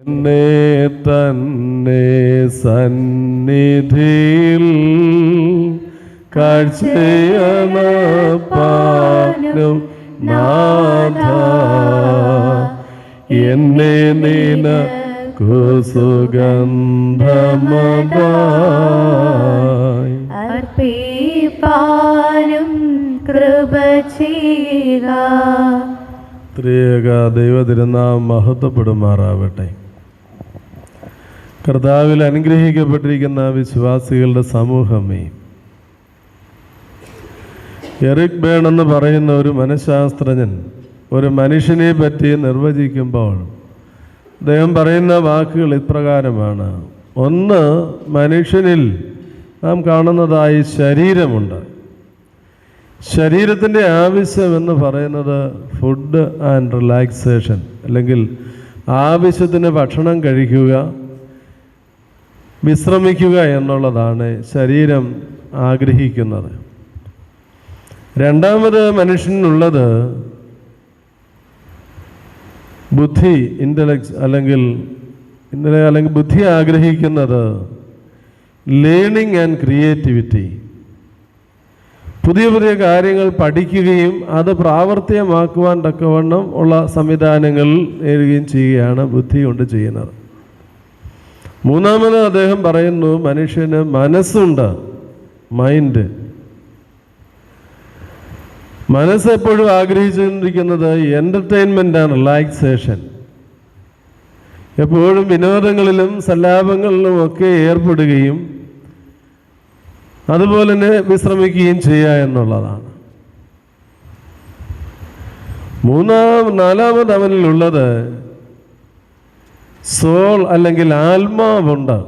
എന്നെ തന്നെ സന്നിധിയിൽ കാഴ്ചയണപ്പാനും നാഥ, എന്നെ നിനക്കു സുഗന്ധമതായി അർപ്പിപ്പാനും കൃപ ചെയ്യുക. ത്രിയേക ദൈവതിരുനാമം മഹത്വപ്പെടുമാറാവട്ടെ. കർത്താവിൽ അനുഗ്രഹിക്കപ്പെട്ടിരിക്കുന്ന വിശ്വാസികളുടെ സമൂഹമേ, എറിക് ബേൺ എന്ന് പറയുന്ന ഒരു മനഃശാസ്ത്രജ്ഞൻ ഒരു മനുഷ്യനെ പറ്റി നിർവചിക്കുമ്പോൾ അദ്ദേഹം പറയുന്ന വാക്കുകൾ ഇപ്രകാരമാണ്. ഒന്ന്, മനുഷ്യനിൽ നാം കാണുന്നതായി ശരീരമുണ്ട്. ശരീരത്തിൻ്റെ ആവശ്യം എന്ന് പറയുന്നത് ഫുഡ് ആൻഡ് റിലാക്സേഷൻ, അല്ലെങ്കിൽ ആവശ്യത്തിന് ഭക്ഷണം കഴിക്കുക, വിശ്രമിക്കുക എന്നുള്ളതാണ് ശരീരം ആഗ്രഹിക്കുന്നത്. രണ്ടാമത് മനുഷ്യനുള്ളത് ബുദ്ധി, ഇൻ്റലക്ട്, അല്ലെങ്കിൽ ബുദ്ധി ആഗ്രഹിക്കുന്നത് ലേണിംഗ് ആൻഡ് ക്രിയേറ്റിവിറ്റി, പുതിയ പുതിയ കാര്യങ്ങൾ പഠിക്കുകയും അത് പ്രാവർത്തികമാക്കുവാൻ തക്കവണ്ണം ഉള്ള സംവിധാനങ്ങൾ നേടുകയും ചെയ്യുകയാണ് ബുദ്ധി കൊണ്ട് ചെയ്യുന്നത്. മൂന്നാമത് അദ്ദേഹം പറയുന്നു, മനുഷ്യന് മനസ്സുണ്ട്, മൈൻഡ്. മനസ്സ് എപ്പോഴും ആഗ്രഹിച്ചുകൊണ്ടിരിക്കുന്നത് എൻ്റർടൈൻമെൻ്റ് ആൻഡ് റിലാക്സേഷൻ, എപ്പോഴും വിനോദങ്ങളിലും സല്ലാപങ്ങളിലും ഒക്കെ ഏർപ്പെടുകയും അതുപോലെ തന്നെ വിശ്രമിക്കുകയും ചെയ്യുക എന്നുള്ളതാണ്. നാലാമത് അവനിലുള്ളത് സോൾ, അല്ലെങ്കിൽ ആത്മാവുണ്ട്.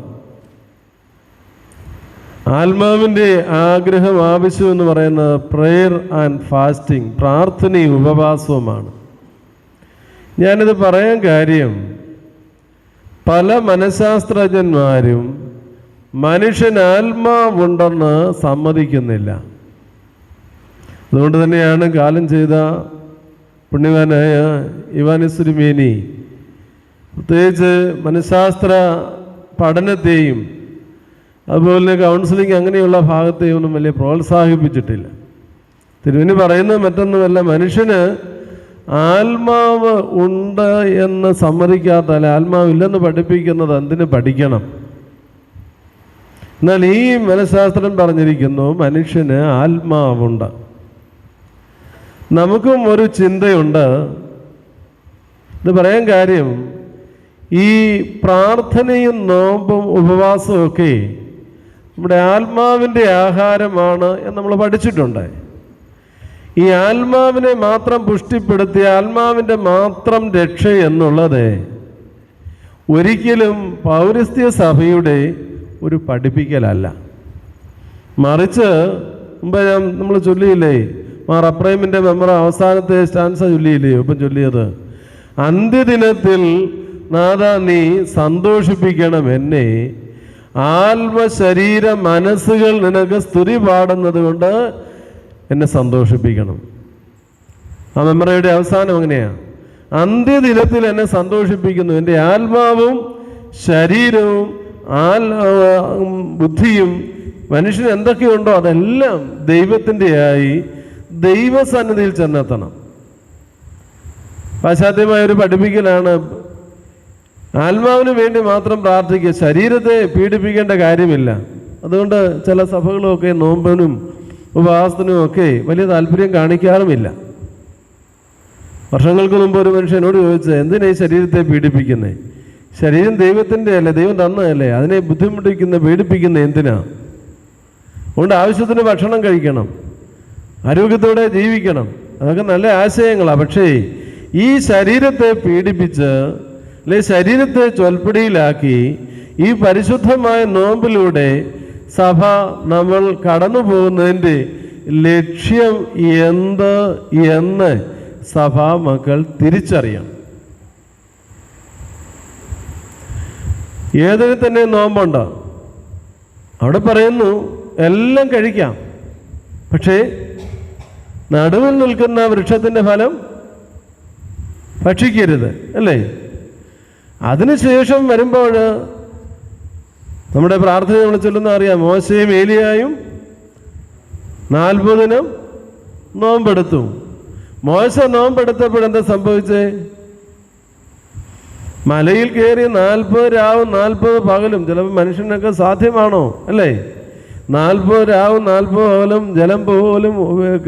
ആത്മാവിൻ്റെ ആഗ്രഹം, ആവശ്യം എന്ന് പറയുന്നത് പ്രെയർ ആൻഡ് ഫാസ്റ്റിംഗ്, പ്രാർത്ഥനയും ഉപവാസവുമാണ്. ഞാനിത് പറയാൻ കാര്യം, പല മനഃശാസ്ത്രജ്ഞന്മാരും മനുഷ്യന് ആത്മാവുണ്ടെന്ന് സമ്മതിക്കുന്നില്ല. അതുകൊണ്ട് തന്നെയാണ് കാലം ചെയ്ത പുണ്യവാനായ ഇവാനിയോസ് തിരുമേനി പ്രത്യേകിച്ച് മനഃശാസ്ത്ര പഠനത്തെയും അതുപോലെ കൗൺസിലിംഗ് അങ്ങനെയുള്ള ഭാഗത്തെയും ഒന്നും വലിയ പ്രോത്സാഹിപ്പിച്ചിട്ടില്ല. തിരുമേനി പറയുന്നത് മറ്റൊന്നുമല്ല, മനുഷ്യന് ആത്മാവ് ഉണ്ട് എന്ന് സമ്മതിക്കാത്ത, ആത്മാവില്ലെന്ന് പഠിപ്പിക്കുന്നത് എന്തിന് പഠിക്കണം? എന്നാൽ ഈ മനഃശാസ്ത്രം പറഞ്ഞിരിക്കുന്നു മനുഷ്യന് ആത്മാവുണ്ട്. നമുക്കും ഒരു ചിന്തയുണ്ട്. ഇത് പറയാൻ കാര്യം, ഈ പ്രാർത്ഥനയും നോമ്പും ഉപവാസവും ഒക്കെ നമ്മുടെ ആത്മാവിൻ്റെ ആഹാരമാണ് എന്ന് നമ്മൾ പഠിച്ചിട്ടുണ്ട്. ഈ ആത്മാവിനെ മാത്രം പുഷ്ടിപ്പെടുത്തി ആത്മാവിൻ്റെ മാത്രം രക്ഷ എന്നുള്ളത് ഒരിക്കലും പൗരസ്ത്യ സഭയുടെ ഒരു പഠിപ്പിക്കലല്ല. മറിച്ച് മുമ്പ് നമ്മൾ ചൊല്ലിയില്ലേ, മാർ അപ്രൈമിൻ്റെ മെമ്മറ അവസാനത്തെ സ്റ്റാൻസ ചൊല്ലിയില്ലയോ ഇപ്പം ചൊല്ലിയത്? അന്ത്യദിനത്തിൽ നാഥ നീ സന്തോഷിപ്പിക്കണം എന്നെ, ആത്മശരീര മനസ്സുകൾ നിനക്ക് സ്തുതി പാടുന്നത് കൊണ്ട് എന്നെ സന്തോഷിപ്പിക്കണം. ആ മെമ്മറയുടെ അവസാനം അങ്ങനെയാണ്, അന്ത്യദിനത്തിൽ എന്നെ സന്തോഷിപ്പിക്കുന്നു. എൻ്റെ ആത്മാവും ശരീരവും ബുദ്ധിയും മനുഷ്യന് എന്തൊക്കെയുണ്ടോ അതെല്ലാം ദൈവത്തിൻ്റെയായി ദൈവസന്നിധിയിൽ ചെന്നെത്തണം. പാശ്ചാത്യമായൊരു പഠിപ്പിക്കലാണ്, ആത്മാവിന് വേണ്ടി മാത്രം പ്രാർത്ഥിക്കുക, ശരീരത്തെ പീഡിപ്പിക്കേണ്ട കാര്യമില്ല. അതുകൊണ്ട് ചില സഭകളുമൊക്കെ നോമ്പിനും ഉപവാസത്തിനും ഒക്കെ വലിയ താല്പര്യം കാണിക്കാറുമില്ല. വർഷങ്ങൾക്ക് മുമ്പ് ഒരു മനുഷ്യനോട് ചോദിച്ചത്, എന്തിനാ ഈ ശരീരത്തെ പീഡിപ്പിക്കുന്നത്? ശരീരം ദൈവത്തിൻ്റെ അല്ലേ, ദൈവം തന്നതല്ലേ, അതിനെ പീഡിപ്പിക്കുന്ന എന്തിനാ? അതുകൊണ്ട് ആവശ്യത്തിന് ഭക്ഷണം കഴിക്കണം, ആരോഗ്യത്തോടെ ജീവിക്കണം, അതൊക്കെ നല്ല ആശയങ്ങളാണ്. പക്ഷേ ഈ ശരീരത്തെ പീഡിപ്പിച്ച് അല്ലെ ശരീരത്തെ ചൊൽപ്പടിയിലാക്കി ഈ പരിശുദ്ധമായ നോമ്പിലൂടെ സഭ നമ്മൾ കടന്നു പോകുന്നതിൻ്റെ ലക്ഷ്യം എന്ത് എന്ന് സഭാ മക്കൾ തിരിച്ചറിയണം. ഏതിന് തന്നെ നോമ്പുണ്ട്, അവിടെ പറയുന്നു എല്ലാം കഴിക്കാം, പക്ഷേ നടുവിൽ നിൽക്കുന്ന വൃക്ഷത്തിൻ്റെ ഫലം ഭക്ഷിക്കരുത്, അല്ലേ? അതിനുശേഷം വരുമ്പോൾ നമ്മുടെ പ്രാർത്ഥന നമ്മൾ ചൊല്ലുന്ന അറിയാം, മോശയും ഏലിയായും 40 നോമ്പെടുത്തു. മോശ നോമ്പെടുത്തപ്പോഴെന്താ സംഭവിച്ചേ? മലയിൽ കയറി 40 രാവും 40 പകലും, ചിലപ്പോൾ മനുഷ്യനൊക്കെ സാധ്യമാണോ അല്ലേ? 40 രാവും 40 പകലും ജലം പോലും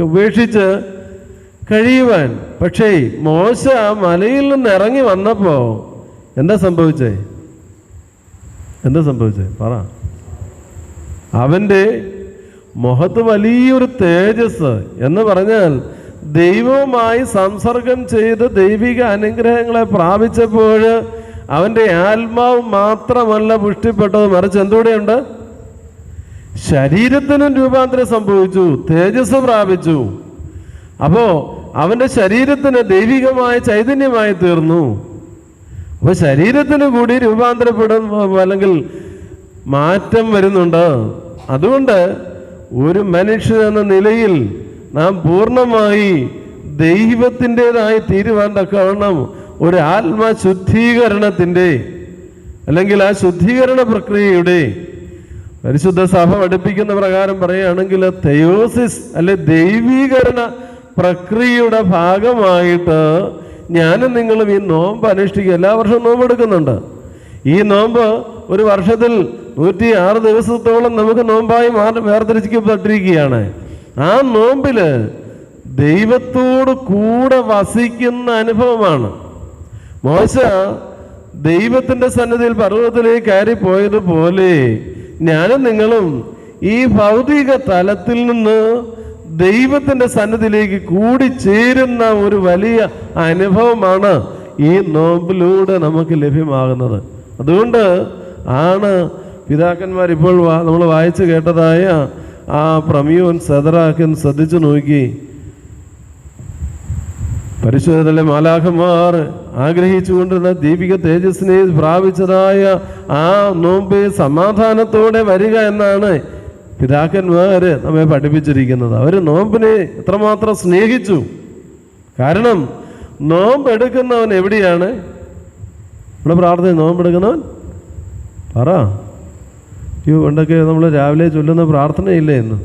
ഉപേക്ഷിച്ച് കഴിയുവാൻ. പക്ഷേ മോശ മലയിൽ നിന്ന് ഇറങ്ങി വന്നപ്പോൾ എന്താ സംഭവിച്ചേ? പറ. അവൻ്റെ മുഖത്ത് വലിയൊരു തേജസ് എന്ന് പറഞ്ഞാൽ ദൈവവുമായി സംസർഗം ചെയ്ത് ദൈവിക അനുഗ്രഹങ്ങളെ പ്രാപിച്ചപ്പോൾ അവൻ്റെ ആത്മാവ് മാത്രമല്ല പുഷ്ടിപ്പെട്ടത്, മറിച്ച് എന്തുകൂടെയുണ്ട്? ശരീരത്തിനും രൂപാന്തരം സംഭവിച്ചു, തേജസ് പ്രാപിച്ചു. അപ്പോൾ അവൻ്റെ ശരീരത്തിന് ദൈവികമായ ചൈതന്യമായി തീർന്നു. അപ്പോൾ ശരീരത്തിന് കൂടി രൂപാന്തരപ്പെടും, അല്ലെങ്കിൽ മാറ്റം വരുന്നുണ്ട്. അതുകൊണ്ട് ഒരു മനുഷ്യൻ എന്ന നിലയിൽ നാം പൂർണ്ണമായി ദൈവത്തിൻ്റെതായി തീരുവാൻ തക്കവണ്ണം ഒരു ആത്മശുദ്ധീകരണത്തിൻ്റെ, അല്ലെങ്കിൽ ആ ശുദ്ധീകരണ പ്രക്രിയയുടെ പരിശുദ്ധ സഭ പഠിപ്പിക്കുന്ന പ്രകാരം പറയുകയാണെങ്കിൽ തെയോസിസ് അല്ലെ ദൈവീകരണ പ്രക്രിയയുടെ ഭാഗമായിട്ട് ഞാനും നിങ്ങളും ഈ നോമ്പ് അനുഷ്ഠിക്കുക. എല്ലാ വർഷവും നോമ്പ് എടുക്കുന്നുണ്ട്. ഈ നോമ്പ് ഒരു വർഷത്തിൽ 106 ദിവസത്തോളം നമുക്ക് നോമ്പായി വേർതിരിക്കപ്പെട്ടിരിക്കുകയാണ്. ആ നോമ്പിൽ ദൈവത്തോട് കൂടെ വസിക്കുന്ന അനുഭവമാണ്. മോശ ദൈവത്തിൻ്റെ സന്നിധിയിൽ പർവ്വതത്തിലേക്ക് കയറി പോയതുപോലെ ഞാനും നിങ്ങളും ഈ ഭൗതിക തലത്തിൽ നിന്ന് ദൈവത്തിൻ്റെ സന്നിധിയിലേക്ക് കൂടിച്ചേരുന്ന ഒരു വലിയ അനുഭവമാണ് ഈ നോമ്പിലൂടെ നമുക്ക് ലഭ്യമാകുന്നത്. അതുകൊണ്ട് ആണ് പിതാക്കന്മാർ ഇപ്പോൾ നമ്മൾ വായിച്ചു കേട്ടതായ ആ പ്രമിയോൻ സദറാക്കൻ ശ്രദ്ധിച്ചു നോക്കി. പരിശുദ്ധത്തിലെ മാലാഖമാർ ആഗ്രഹിച്ചുകൊണ്ടിരുന്ന ദീപിക തേജസ്സിനെ പ്രാപിച്ചതായ ആ നോമ്പ് സമാധാനത്തോടെ വരിക എന്നാണ് പിതാക്കന്മാർ നമ്മെ പഠിപ്പിച്ചിരിക്കുന്നത്. അവർ നോമ്പിനെ എത്രമാത്രം സ്നേഹിച്ചു. കാരണം നോമ്പെടുക്കുന്നവൻ എവിടെയാണ്? ഇവിടെ പ്രാർത്ഥന നോമ്പെടുക്കുന്നവൻ പറ. പണ്ടൊക്കെ നമ്മൾ രാവിലെ ചൊല്ലുന്ന പ്രാർത്ഥനയില്ലേ ഇന്ന്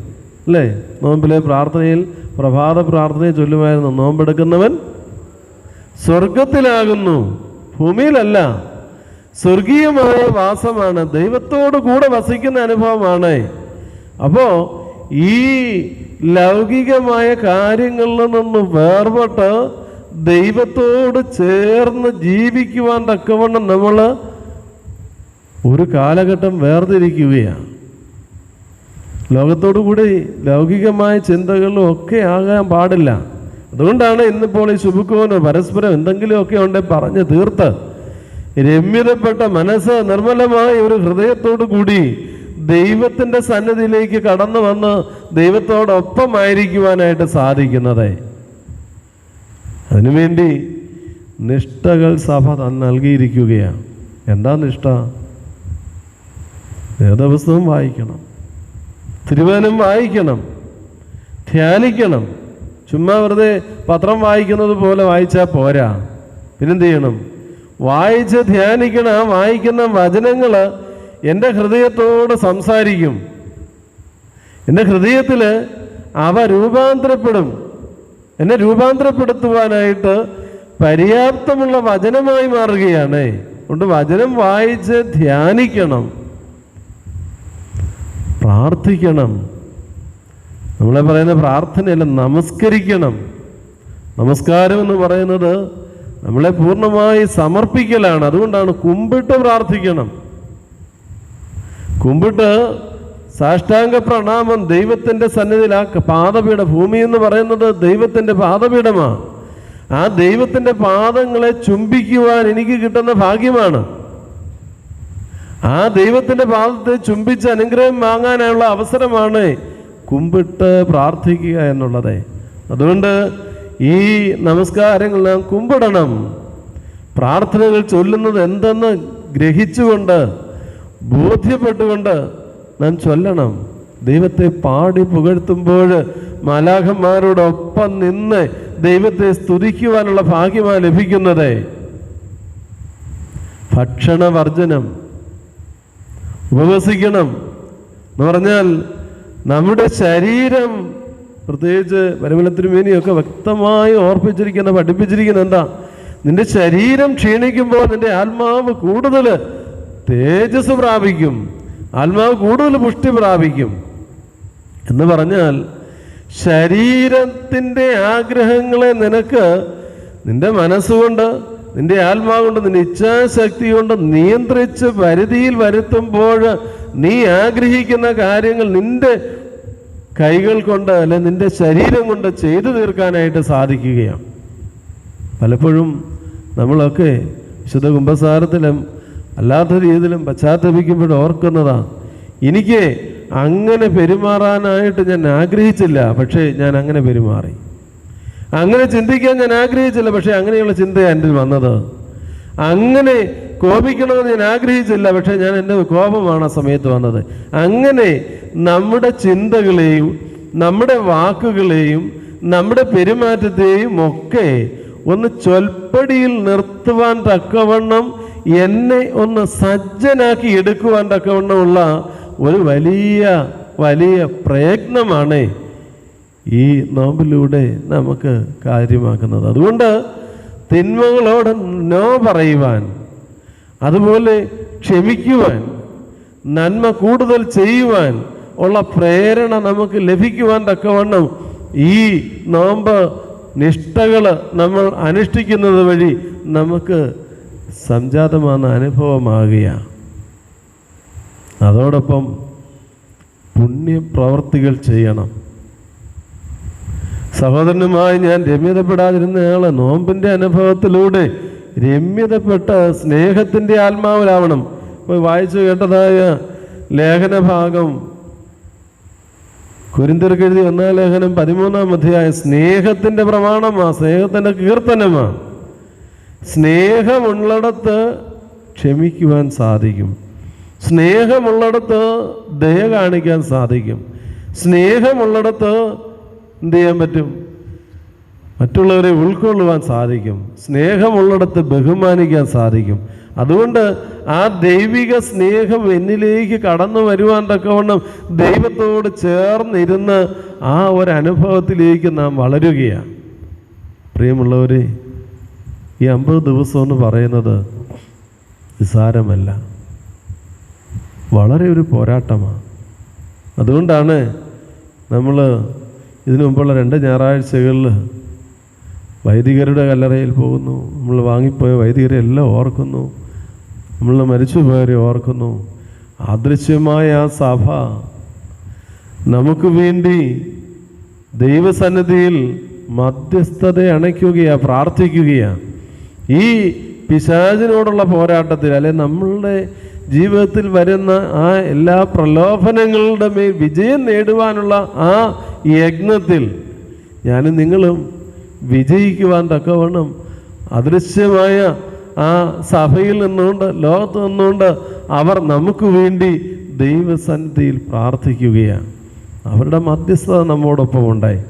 അല്ലേ? നോമ്പിലെ പ്രാർത്ഥനയിൽ പ്രഭാത പ്രാർത്ഥനയെ ചൊല്ലുമായിരുന്നു. നോമ്പെടുക്കുന്നവൻ സ്വർഗത്തിലാകുന്നു, ഭൂമിയിലല്ല. സ്വർഗീയമായ വാസമാണ്, ദൈവത്തോട് കൂടെ വസിക്കുന്ന അനുഭവമാണ്. അപ്പോൾ ഈ ലൗകികമായ കാര്യങ്ങളിൽ നിന്ന് വേർപെട്ട് ദൈവത്തോട് ചേർന്ന് ജീവിക്കുവാൻ തക്കവണ്ണം നമ്മൾ ഒരു കാലഘട്ടം വേർതിരിക്കുകയാണ്. ലോകത്തോടു കൂടി ലൗകികമായ ചിന്തകളിലും ഒക്കെ ആകാൻ പാടില്ല. അതുകൊണ്ടാണ് ഇന്നിപ്പോൾ ഈ ശുഭക്കോന് പരസ്പരം എന്തെങ്കിലുമൊക്കെ ഉണ്ടെങ്കിൽ പറഞ്ഞ് തീർത്ത് രമ്യതപ്പെട്ട മനസ്സ്, നിർമ്മലമായ ഒരു ഹൃദയത്തോടു കൂടി ദൈവത്തിൻ്റെ സന്നിധിയിലേക്ക് കടന്നു വന്ന് ദൈവത്തോടൊപ്പമായിരിക്കുവാനായിട്ട് സാധിക്കുന്നത്. അതിനുവേണ്ടി നിഷ്ഠകൾ സഭ നൽകിയിരിക്കുകയാണ്. എന്താ നിഷ്ഠ? വേദപുസ്തകം വായിക്കണം, തിരുവചനം വായിക്കണം, ധ്യാനിക്കണം. ചുമ്മാ വെറുതെ പത്രം വായിക്കുന്നത് പോലെ വായിച്ചാൽ പോരാ. പിന്നെന്ത് ചെയ്യണം? വായിച്ച് ധ്യാനിക്കണം. ആ വായിക്കുന്ന വചനങ്ങൾ എൻ്റെ ഹൃദയത്തോട് സംസാരിക്കും. എൻ്റെ ഹൃദയത്തിൽ അവ രൂപാന്തരപ്പെടും. എന്നെ രൂപാന്തരപ്പെടുത്തുവാനായിട്ട് പര്യാപ്തമുള്ള വചനമായി മാറുകയാണ്. അതുകൊണ്ട് വചനം വായിച്ച് ധ്യാനിക്കണം, പ്രാർത്ഥിക്കണം. നമ്മളെ പറയുന്ന പ്രാർത്ഥനയല്ല, നമസ്കരിക്കണം. നമസ്കാരം എന്ന് പറയുന്നത് നമ്മളെ പൂർണ്ണമായി സമർപ്പിക്കലാണ്. അതുകൊണ്ടാണ് കുമ്പിട്ട് പ്രാർത്ഥിക്കണം. കുമ്പിട്ട് സാഷ്ടാംഗ പ്രണാമം ദൈവത്തിൻ്റെ സന്നിധിയിൽ. ആ പാദപീഠം, ഭൂമി എന്ന് പറയുന്നത് ദൈവത്തിൻ്റെ പാദപീഠമാണ്. ആ ദൈവത്തിൻ്റെ പാദങ്ങളെ ചുംബിക്കുവാൻ എനിക്ക് കിട്ടുന്ന ഭാഗ്യമാണ്. ആ ദൈവത്തിൻ്റെ പാദത്തെ ചുംബിച്ച് അനുഗ്രഹം വാങ്ങാനുള്ള അവസരമാണ് കുമ്പിട്ട് പ്രാർത്ഥിക്കുക എന്നുള്ളത്. അതുകൊണ്ട് ഈ നമസ്കാരങ്ങൾ നാം കുമ്പിടണം. പ്രാർത്ഥനകൾ ചൊല്ലുന്നത് എന്തെന്ന് ഗ്രഹിച്ചുകൊണ്ട്, ബോധ്യപ്പെട്ടുകൊണ്ട് നാം ചൊല്ലണം. ദൈവത്തെ പാടി പുകഴ്ത്തുമ്പോൾ മാലാഖന്മാരോടൊപ്പം നിന്ന് ദൈവത്തെ സ്തുതിക്കുവാനുള്ള ഭാഗ്യമാണ് ലഭിക്കുന്നത്. ഭക്ഷണവർജനം, ഉപവസിക്കണം എന്ന് പറഞ്ഞാൽ നമ്മുടെ ശരീരം, പ്രത്യേകിച്ച് പരിമലത്തിരുമേനിയൊക്കെ വ്യക്തമായി പഠിപ്പിച്ചിരിക്കുന്ന എന്താ, നിന്റെ ശരീരം ക്ഷീണിക്കുമ്പോൾ നിന്റെ ആത്മാവ് കൂടുതൽ തേജസ് പ്രാപിക്കും, ആത്മാവ് കൂടുതൽ പുഷ്ടി പ്രാപിക്കും. എന്ന് പറഞ്ഞാൽ ശരീരത്തിൻ്റെ ആഗ്രഹങ്ങളെ നിനക്ക് നിന്റെ മനസ്സുകൊണ്ട്, നിന്റെ ആത്മാവുകൊണ്ട്, നിന്റെ ഇച്ഛാശക്തി കൊണ്ട് നിയന്ത്രിച്ച് പരിധിയിൽ വരുത്തുമ്പോൾ നീ ആഗ്രഹിക്കുന്ന കാര്യങ്ങൾ നിന്റെ കൈകൾ കൊണ്ട് അല്ലെ നിന്റെ ശരീരം കൊണ്ട് ചെയ്തു തീർക്കാനായിട്ട് സാധിക്കുകയാണ്. പലപ്പോഴും നമ്മളൊക്കെ വിശുദ്ധ കുമ്പസാരത്തിലും അല്ലാത്ത രീതിയിലും പശ്ചാത്തപിക്കുമ്പോൾ ഓർക്കുന്നതാ, എനിക്ക് അങ്ങനെ പെരുമാറാനായിട്ട് ഞാൻ ആഗ്രഹിച്ചില്ല, പക്ഷേ ഞാൻ അങ്ങനെ പെരുമാറി. അങ്ങനെ ചിന്തിക്കാൻ ഞാൻ ആഗ്രഹിച്ചില്ല, പക്ഷേ അങ്ങനെയുള്ള ചിന്തയാണ് എൻ്റെ വന്നത്. അങ്ങനെ കോപിക്കണമെന്ന് ഞാൻ ആഗ്രഹിച്ചില്ല, പക്ഷേ എൻ്റെ കോപമാണ് ആ സമയത്ത് വന്നത്. അങ്ങനെ നമ്മുടെ ചിന്തകളെയും നമ്മുടെ വാക്കുകളെയും നമ്മുടെ പെരുമാറ്റത്തെയും ഒക്കെ ഒന്ന് ചൊൽപ്പടിയിൽ നിർത്തുവാൻ തക്കവണ്ണം, എന്നെ ഒന്ന് സജ്ജനാക്കി എടുക്കുവാൻ തക്കവണ്ണമുള്ള ഒരു വലിയ വലിയ പ്രയത്നമാണ് ഈ നോമ്പിലൂടെ നമുക്ക് കാര്യമാക്കുന്നത്. അതുകൊണ്ട് തിന്മകളോട് നോ പറയുവാൻ, അതുപോലെ ക്ഷമിക്കുവാൻ, നന്മ കൂടുതൽ ചെയ്യുവാൻ ഉള്ള പ്രേരണ നമുക്ക് ലഭിക്കുവാൻ തക്കവണ്ണം ഈ നോമ്പ് നിഷ്ഠകൾ നമ്മൾ അനുഷ്ഠിക്കുന്നത് വഴി നമുക്ക് സംജാതമാകുന്ന അനുഭവമാകുകയാണ്. അതോടൊപ്പം പുണ്യപ്രവർത്തികൾ ചെയ്യണം. സഹോദരനുമായി ഞാൻ രമ്യതപ്പെടാതിരുന്നയാളെ നോമ്പിൻ്റെ അനുഭവത്തിലൂടെ രമ്യതപ്പെട്ട സ്നേഹത്തിൻ്റെ ആത്മാവിലാവണം. ഇപ്പോൾ വായിച്ചു കേട്ടതായ ലേഖനഭാഗം കൊരിന്ത്യർക്കെഴുതി 1 ലേഖനം 13-ാം അധ്യായം സ്നേഹത്തിൻ്റെ പ്രമാണമാണ്, സ്നേഹത്തിൻ്റെ കീർത്തനമാണ്. സ്നേഹമുള്ളിടത്ത് ക്ഷമിക്കുവാൻ സാധിക്കും, സ്നേഹമുള്ളിടത്ത് ദയ കാണിക്കാൻ സാധിക്കും, സ്നേഹമുള്ളിടത്ത് എന്ത് ചെയ്യാൻ പറ്റും, മറ്റുള്ളവരെ ഉൾക്കൊള്ളുവാൻ സാധിക്കും, സ്നേഹമുള്ളിടത്ത് ബഹുമാനിക്കാൻ സാധിക്കും. അതുകൊണ്ട് ആ ദൈവിക സ്നേഹം എന്നിലേക്ക് കടന്നു വരുവാൻ തക്കവണ്ണം ദൈവത്തോട് ചേർന്നിരുന്ന് ആ ഒരനുഭവത്തിലേക്ക് നാം വളരുകയാണ്. പ്രിയമുള്ളവരെ, ഈ 50 ദിവസം എന്ന് പറയുന്നത് നിസ്സാരമല്ല, വളരെ ഒരു പോരാട്ടമാണ്. അതുകൊണ്ടാണ് നമ്മൾ ഇതിനു മുമ്പുള്ള 2 ഞായറാഴ്ചകളിൽ വൈദികരുടെ കല്ലറയിൽ പോകുന്നു, നമ്മൾ വാങ്ങിപ്പോയ വൈദികരെ എല്ലാം ഓർക്കുന്നു, നമ്മൾ മരിച്ചുപോയവരെ ഓർക്കുന്നു. അദൃശ്യമായ ആ സഭ നമുക്ക് വേണ്ടി ദൈവസന്നിധിയിൽ മധ്യസ്ഥത അണയ്ക്കുകയാണ്, പ്രാർത്ഥിക്കുകയാണ്. ഈ പിശാചിനോടുള്ള പോരാട്ടത്തിൽ, അല്ലെ നമ്മളുടെ ജീവിതത്തിൽ വരുന്ന ആ എല്ലാ പ്രലോഭനങ്ങളുടെ മേൽ വിജയം നേടുവാനുള്ള ആ യജ്ഞത്തിൽ ഞാനും നിങ്ങളും വിജയിക്കുവാൻ തക്കവണ്ണം അദൃശ്യമായ ആ സഭയിൽ നിന്നുകൊണ്ട്, ലോകത്ത് നിന്നുകൊണ്ട് അവർ നമുക്ക് വേണ്ടി ദൈവസന്നിധിയിൽ പ്രാർത്ഥിക്കുകയാണ്. അവരുടെ മധ്യസ്ഥത നമ്മോടൊപ്പം ഉണ്ടായി,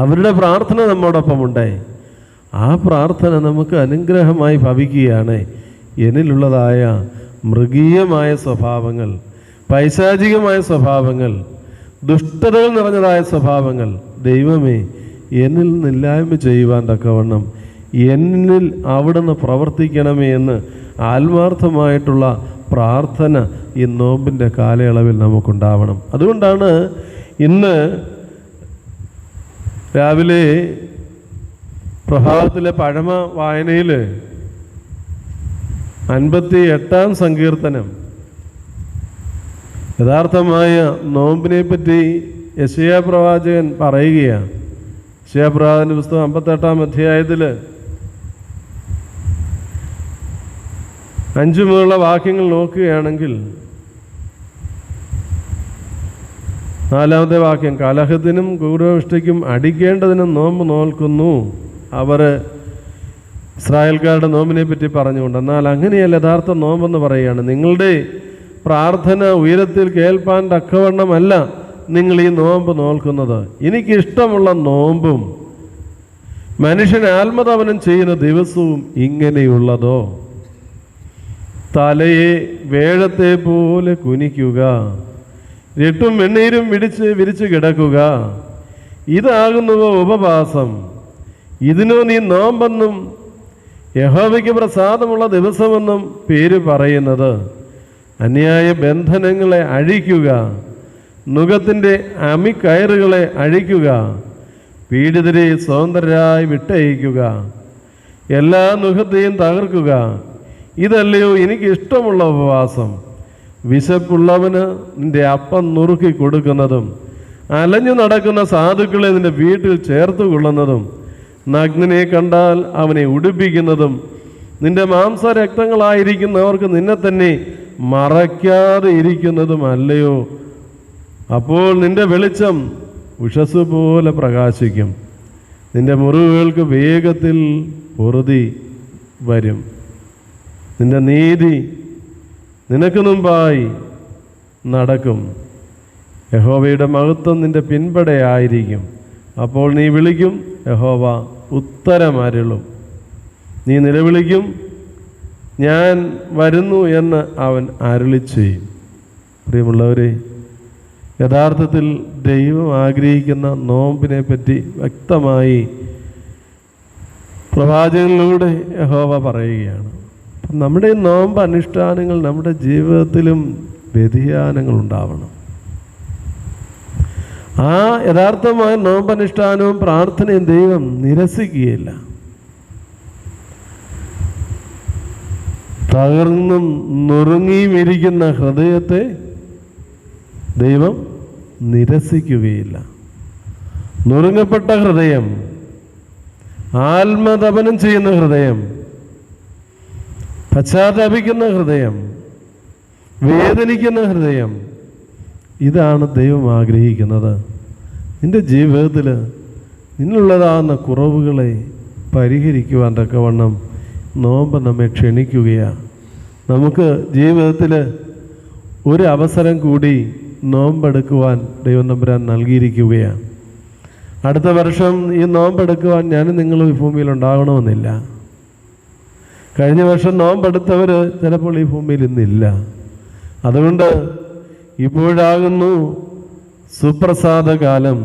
അവരുടെ പ്രാർത്ഥന നമ്മോടൊപ്പം ഉണ്ടായി. ആ പ്രാർത്ഥന നമുക്ക് അനുഗ്രഹമായി ഭവിക്കുകയാണ്. എന്നിലുള്ളതായ മൃഗീയമായ സ്വഭാവങ്ങൾ, പൈശാചികമായ സ്വഭാവങ്ങൾ, ദുഷ്ടതകൾ നിറഞ്ഞതായ സ്വഭാവങ്ങൾ ദൈവമേ എന്നിൽ നിന്നില്ലായ്മ ചെയ്യുവാൻ തക്കവണ്ണം എന്നിൽ അവിടുന്ന് പ്രവർത്തിക്കണമേ എന്ന് ആത്മാർത്ഥമായിട്ടുള്ള പ്രാർത്ഥന ഈ നോമ്പിൻ്റെ കാലയളവിൽ നമുക്കുണ്ടാവണം. അതുകൊണ്ടാണ് ഇന്ന് രാവിലെ പ്രഭാതത്തിലെ പഴമ വായനയിൽ 58-ാം സങ്കീർത്തനം യഥാർത്ഥമായ നോമ്പിനെ പറ്റി യെശയ്യാ പ്രവാചകൻ പറയുകയാണ്. യെശയ്യാ പ്രവാചകന്റെ പുസ്തകം 58-ാം അധ്യായത്തിൽ 5 മുതലുള്ള വാക്യങ്ങൾ നോക്കുകയാണെങ്കിൽ 4-ാമത്തെ വാക്യം, കലഹത്തിനും ക്രൂരവിഷ്ഠയ്ക്കും അടിക്കേണ്ടതിനും നോമ്പ് നോൽക്കുന്നു. അവർ ഇസ്രായേൽക്കാരുടെ നോമ്പിനെ പറ്റി പറഞ്ഞുകൊണ്ട്, എന്നാൽ അങ്ങനെയല്ല യഥാർത്ഥ നോമ്പെന്ന് പറയുകയാണ്. നിങ്ങളുടെ പ്രാർത്ഥന ഉയരത്തിൽ കേൾപ്പാൻ തക്കവണ്ണമല്ല നിങ്ങൾ ഈ നോമ്പ് നോൽക്കുന്നത്. എനിക്കിഷ്ടമുള്ള നോമ്പും മനുഷ്യൻ ആത്മതപനം ചെയ്യുന്ന ദിവസവും ഇങ്ങനെയുള്ളതോ. തലയെ വേഴത്തെ പോലെ കുനിക്കുക, രട്ടും വെണ്ണീരും വിരിച്ച് കിടക്കുക. ഇതാകുന്നുവോ ഉപവാസം, ഇതിനോ നീ നോമ്പെന്നും യഹോവയ്ക്ക് പ്രസാദമുള്ള ദിവസമെന്നും പേര് പറയുന്നത്. അന്യായ ബന്ധനങ്ങളെ അഴിക്കുക, നുകത്തിൻ്റെ അമിക്കയറുകളെ അഴിക്കുക, പീഡിതരെ സ്വതന്ത്രരായി വിട്ടയക്കുക, എല്ലാ നുകത്തെയും തകർക്കുക. ഇതല്ലയോ എനിക്ക് ഇഷ്ടമുള്ള ഉപവാസം. വിശപ്പുള്ളവന് നിന്റെ അപ്പം നുറുക്കി കൊടുക്കുന്നതും അലഞ്ഞു നടക്കുന്ന സാധുക്കളെ നിന്റെ വീട്ടിൽ ചേർത്ത് കൊള്ളുന്നതും നഗ്നനെ കണ്ടാൽ അവനെ ഉടുപ്പിക്കുന്നതും നിന്റെ മാംസരക്തങ്ങളായിരിക്കുന്നവർക്ക് നിന്നെ തന്നെ മറയ്ക്കാതെ ഇരിക്കുന്നതും അല്ലയോ. അപ്പോൾ നിന്റെ വെളിച്ചം ഉഷസ് പോലെ പ്രകാശിക്കും, നിന്റെ മുറിവുകൾക്ക് വേഗത്തിൽ പൊറുതി വരും. നിന്റെ നീതി നിനക്ക് മുമ്പായി നടക്കും, യഹോവയുടെ മഹത്വം നിന്റെ പിൻപടയായിരിക്കും. അപ്പോൾ നീ വിളിക്കും, യഹോവ ഉത്തരമരുളും. നീ നിലവിളിക്കും, ഞാൻ വരുന്നു എന്ന് അവൻ അരുളി ചെയ്യും. പ്രിയമുള്ളവരെ, യഥാർത്ഥത്തിൽ ദൈവം ആഗ്രഹിക്കുന്ന നോമ്പിനെ പറ്റി വ്യക്തമായി പ്രവാചകനിലൂടെ യഹോവ പറയുകയാണ്. അപ്പം നമ്മുടെ നോമ്പ് അനുഷ്ഠാനങ്ങൾ നമ്മുടെ ജീവിതത്തിലും വ്യതിയാനങ്ങൾ ഉണ്ടാവണം. ആ യഥാർത്ഥമായ നോമ്പനുഷ്ഠാനവും പ്രാർത്ഥനയും ദൈവം നിരസിക്കുകയില്ല. തകർന്നും നുറുങ്ങിയും ഇരിക്കുന്ന ഹൃദയത്തെ ദൈവം നിരസിക്കുകയില്ല. നുറുങ്ങപ്പെട്ട ഹൃദയം, ആത്മതപനം ചെയ്യുന്ന ഹൃദയം, പശ്ചാത്താപിക്കുന്ന ഹൃദയം, വേദനിക്കുന്ന ഹൃദയം, ഇതാണ് ദൈവം ആഗ്രഹിക്കുന്നത്. നിൻ്റെ ജീവിതത്തിൽ നിന്നുള്ളതാകുന്ന കുറവുകളെ പരിഹരിക്കുവാൻ തക്കവണ്ണം നോമ്പ് നമ്മെ ക്ഷണിക്കുകയാണ്. നമുക്ക് ജീവിതത്തിൽ ഒരു അവസരം കൂടി നോമ്പെടുക്കുവാൻ ദൈവം തമ്പുരാൻ നൽകിയിരിക്കുകയാണ്. അടുത്ത വർഷം ഈ നോമ്പെടുക്കുവാൻ ഞാനും നിങ്ങളും ഈ ഭൂമിയിൽ ഉണ്ടാകണമെന്നില്ല. കഴിഞ്ഞ വർഷം നോമ്പെടുത്തവർ ചിലപ്പോൾ ഈ ഭൂമിയിൽ ഇന്നില്ല. അതുകൊണ്ട് ഇപ്പോഴാകുന്നു സുപ്രസാദകാലം,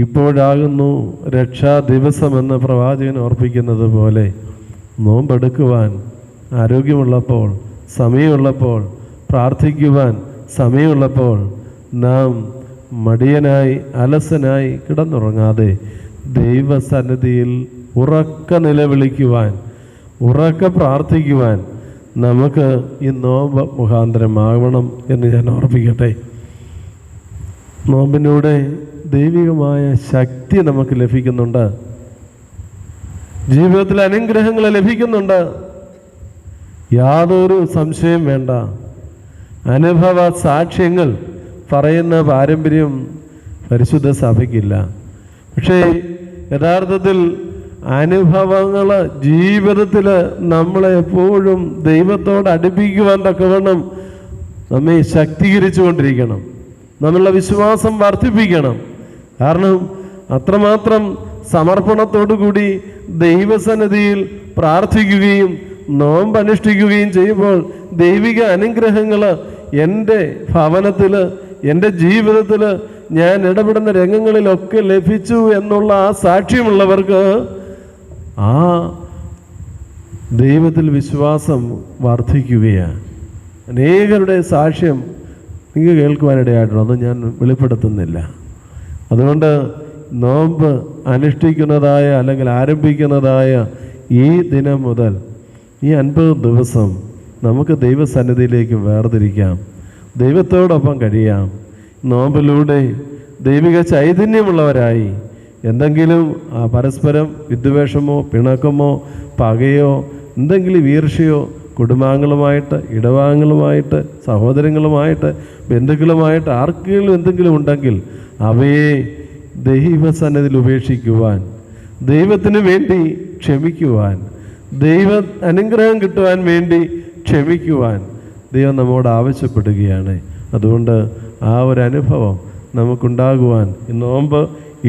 ഇപ്പോഴാകുന്നു രക്ഷാ ദിവസമെന്ന് പ്രവാചകൻ ഓർപ്പിക്കുന്നത് പോലെ നോമ്പെടുക്കുവാൻ ആരോഗ്യമുള്ളപ്പോൾ, സമയമുള്ളപ്പോൾ, പ്രാർത്ഥിക്കുവാൻ സമയമുള്ളപ്പോൾ നാം മടിയനായി അലസനായി കിടന്നുറങ്ങാതെ ദൈവസന്നിധിയിൽ ഉറക്ക നിലവിളിക്കുവാൻ, ഉറക്ക പ്രാർത്ഥിക്കുവാൻ നമുക്ക് ഈ നോമ്പ് മുഖാന്തരമാകണം എന്ന് ഞാൻ ഓർപ്പിക്കട്ടെ. നോമ്പിലൂടെ ദൈവികമായ ശക്തി നമുക്ക് ലഭിക്കുന്നുണ്ട്, ജീവിതത്തിൽ അനുഗ്രഹങ്ങൾ ലഭിക്കുന്നുണ്ട്. യാതൊരു സംശയം വേണ്ട. അനുഭവ സാക്ഷ്യങ്ങൾ പറയുന്ന പാരമ്പര്യം പരിശുദ്ധ സഭയ്ക്കില്ല. പക്ഷേ യഥാർത്ഥത്തിൽ അനുഭവങ്ങൾ ജീവിതത്തിൽ നമ്മളെ എപ്പോഴും ദൈവത്തോട് അടുപ്പിക്കുവാൻ തക്കവണ്ണം നമ്മെ ശക്തീകരിച്ചു കൊണ്ടിരിക്കണം, നമ്മളുടെ വിശ്വാസം വർദ്ധിപ്പിക്കണം. കാരണം അത്രമാത്രം സമർപ്പണത്തോടു കൂടി ദൈവസന്നിധിയിൽ പ്രാർത്ഥിക്കുകയും നോമ്പനുഷ്ഠിക്കുകയും ചെയ്യുമ്പോൾ ദൈവിക അനുഗ്രഹങ്ങൾ എൻ്റെ ഭവനത്തിൽ, എൻ്റെ ജീവിതത്തിൽ, ഞാൻ ഇടപെടുന്ന രംഗങ്ങളിലൊക്കെ ലഭിച്ചു എന്നുള്ള ആ സാക്ഷ്യമുള്ളവർക്ക് ആ ദൈവത്തിൽ വിശ്വാസം വർദ്ധിക്കുകയാണ്. അനേകരുടെ സാക്ഷ്യം നിങ്ങൾക്ക് കേൾക്കുവാനിടയായിട്ടുണ്ട്, അത് ഞാൻ വെളിപ്പെടുത്തുന്നില്ല. അതുകൊണ്ട് നോമ്പ് അനുഷ്ഠിക്കുന്നതായ അല്ലെങ്കിൽ ആരംഭിക്കുന്നതായ ഈ ദിനം മുതൽ ഈ 50 ദിവസം നമുക്ക് ദൈവസന്നിധിയിലേക്ക് വേർതിരിക്കാം, ദൈവത്തോടൊപ്പം കഴിയാം. നോമ്പിലൂടെ ദൈവിക ചൈതന്യമുള്ളവരായി എന്തെങ്കിലും പരസ്പരം വിദ്വേഷമോ പിണക്കമോ പകയോ എന്തെങ്കിലും ഈർഷ്യയോ കുടുംബാംഗങ്ങളുമായിട്ട്, ഇടവാംഗങ്ങളുമായിട്ട്, സഹോദരങ്ങളുമായിട്ട്, ബന്ധുക്കളുമായിട്ട് ആർക്കെങ്കിലും എന്തെങ്കിലും ഉണ്ടെങ്കിൽ അവയെ ദൈവസന്നിധിയിൽ ഉപേക്ഷിക്കുവാൻ, ദൈവത്തിന് വേണ്ടി ക്ഷമിക്കുവാൻ, ദൈവ അനുഗ്രഹം കിട്ടുവാൻ വേണ്ടി ക്ഷമിക്കുവാൻ ദൈവം നമ്മോട് ആവശ്യപ്പെടുകയാണ്. അതുകൊണ്ട് ആ ഒരു അനുഭവം നമുക്കുണ്ടാകുവാൻ ഈ നോമ്പ്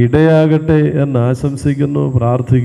ഇടയാകട്ടെ എന്ന് ആശംസിക്കുന്നു, പ്രാർത്ഥിക്കുന്നു.